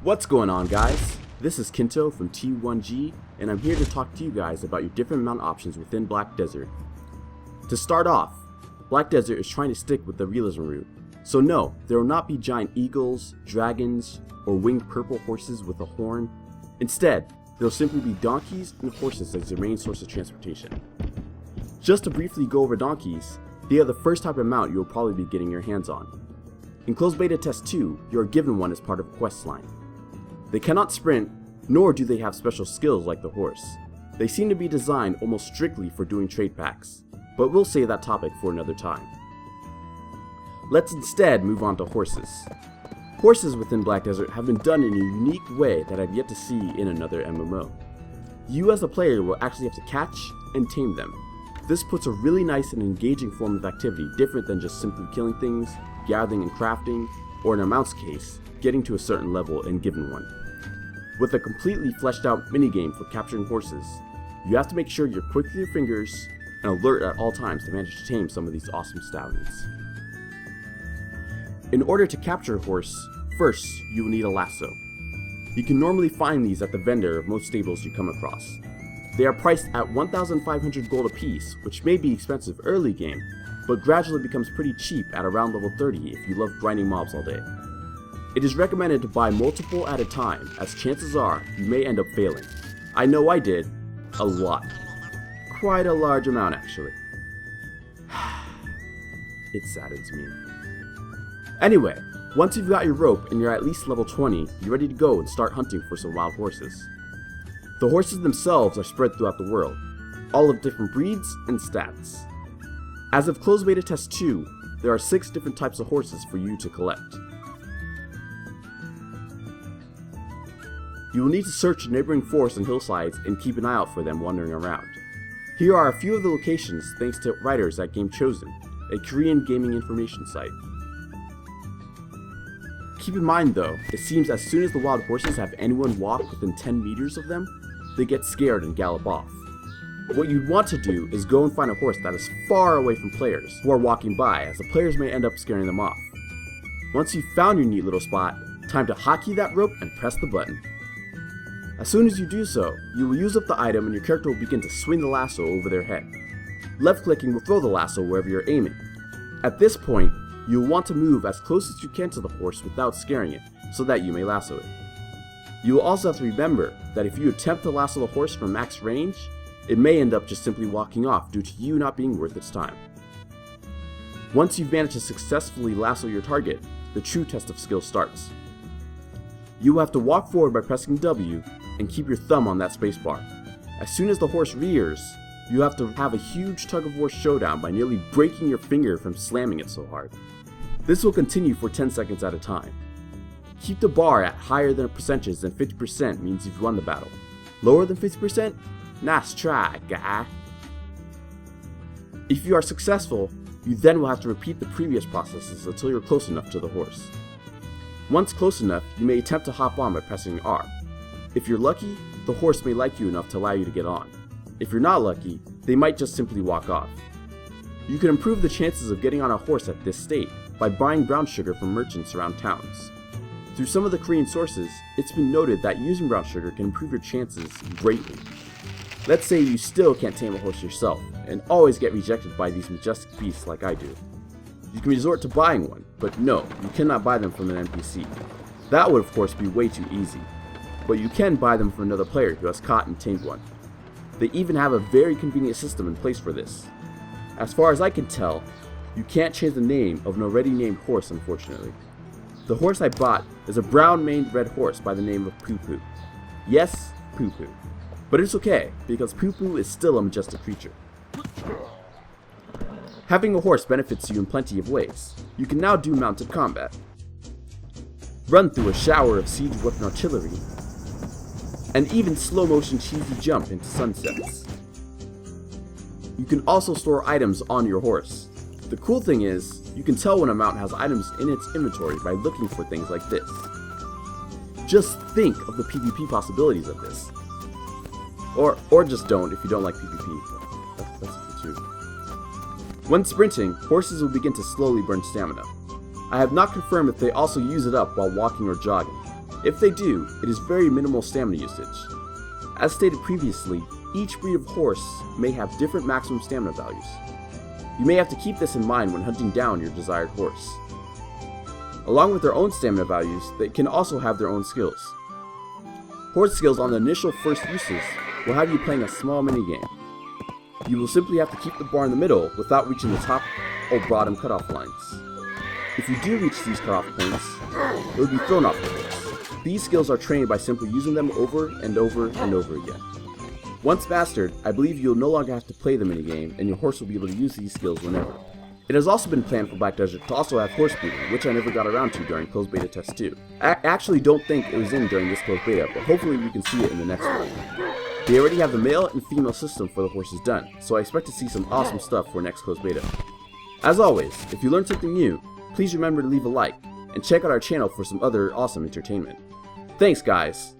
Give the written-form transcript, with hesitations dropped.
What's going on, guys? This is Kinto from T1G, and I'm here to talk to you guys about your different mount options within Black Desert. To start off, Black Desert is trying to stick with the realism route, so no, there will not be giant eagles, dragons, or winged purple horses with a horn. Instead, there will simply be donkeys and horses as your main source of transportation. Just to briefly go over donkeys, they are the first type of mount you will probably be getting your hands on. In Closed Beta Test 2, you are given one as part of a quest line. They cannot sprint, nor do they have special skills like the horse. They seem to be designed almost strictly for doing trade packs, but we'll save that topic for another time. Let's instead move on to horses. Horses within Black Desert have been done in a unique way that I've yet to see in another MMO. You as a player will actually have to catch and tame them. This puts a really nice and engaging form of activity different than just simply killing things, gathering and crafting, or in a mount's case, getting to a certain level and given one. With a completely fleshed out minigame for capturing horses, you have to make sure you're quick with your fingers and alert at all times to manage to tame some of these awesome stallions. In order to capture a horse, first you will need a lasso. You can normally find these at the vendor of most stables you come across. They are priced at 1,500 gold apiece, which may be expensive early game, but gradually becomes pretty cheap at around level 30 if you love grinding mobs all day. It is recommended to buy multiple at a time, as chances are you may end up failing. I know I did. A lot. Quite a large amount, actually. It saddens me. Anyway, once you've got your rope and you're at least level 20, you're ready to go and start hunting for some wild horses. The horses themselves are spread throughout the world, all of different breeds and stats. As of Closed Beta Test 2, there are 6 different types of horses for you to collect. You will need to search neighboring forests and hillsides and keep an eye out for them wandering around. Here are a few of the locations thanks to writers at Game Chosen, a Korean gaming information site. Keep in mind though, it seems as soon as the wild horses have anyone walk within 10 meters of them, they get scared and gallop off. What you'd want to do is go and find a horse that is far away from players who are walking by, as the players may end up scaring them off. Once you've found your neat little spot, time to hotkey that rope and press the button. As soon as you do so, you will use up the item and your character will begin to swing the lasso over their head. Left clicking will throw the lasso wherever you're aiming. At this point, you will want to move as close as you can to the horse without scaring it, so that you may lasso it. You will also have to remember that if you attempt to lasso the horse from max range, it may end up just simply walking off due to you not being worth its time. Once you've managed to successfully lasso your target, the true test of skill starts. You will have to walk forward by pressing W and keep your thumb on that spacebar. As soon as the horse rears, you have to have a huge tug-of-war showdown by nearly breaking your finger from slamming it so hard. This will continue for 10 seconds at a time. Keep the bar at higher than percentages than 50% means you've won the battle. Lower than 50%? Nice try, guy. If you are successful, you then will have to repeat the previous processes until you're close enough to the horse. Once close enough, you may attempt to hop on by pressing R. If you're lucky, the horse may like you enough to allow you to get on. If you're not lucky, they might just simply walk off. You can improve the chances of getting on a horse at this state by buying brown sugar from merchants around towns. Through some of the Korean sources, it's been noted that using brown sugar can improve your chances greatly. Let's say you still can't tame a horse yourself, and always get rejected by these majestic beasts like I do. You can resort to buying one, but no, you cannot buy them from an NPC. That would of course be way too easy, but you can buy them from another player who has caught and tamed one. They even have a very convenient system in place for this. As far as I can tell, you can't change the name of an already named horse, unfortunately. The horse I bought is a brown-maned red horse by the name of Poo Poo. Yes, Poo Poo. But it's okay, because Poo Poo is still a majestic creature. Having a horse benefits you in plenty of ways. You can now do mounted combat, run through a shower of siege weapon artillery, and even slow-motion cheesy jump into sunsets. You can also store items on your horse. The cool thing is, you can tell when a mount has items in its inventory by looking for things like this. Just think of the PvP possibilities of this. Or just don't if you don't like PvP. That's okay too. When sprinting, horses will begin to slowly burn stamina. I have not confirmed if they also use it up while walking or jogging. If they do, it is very minimal stamina usage. As stated previously, each breed of horse may have different maximum stamina values. You may have to keep this in mind when hunting down your desired horse. Along with their own stamina values, they can also have their own skills. Horse skills on the initial first uses will have you playing a small minigame. You will simply have to keep the bar in the middle without reaching the top or bottom cutoff lines. If you do reach these cutoff points, it will be thrown off the horse. These skills are trained by simply using them over and over and over again. Once mastered, I believe you'll no longer have to play the minigame and your horse will be able to use these skills whenever. It has also been planned for Black Desert to also have horse breeding, which I never got around to during closed beta test 2. I actually don't think it was in during this closed beta, but hopefully we can see it in the next one. They already have the male and female system for the horses done, so I expect to see some awesome stuff for next closed beta. As always, if you learned something new, please remember to leave a like, and check out our channel for some other awesome entertainment. Thanks guys!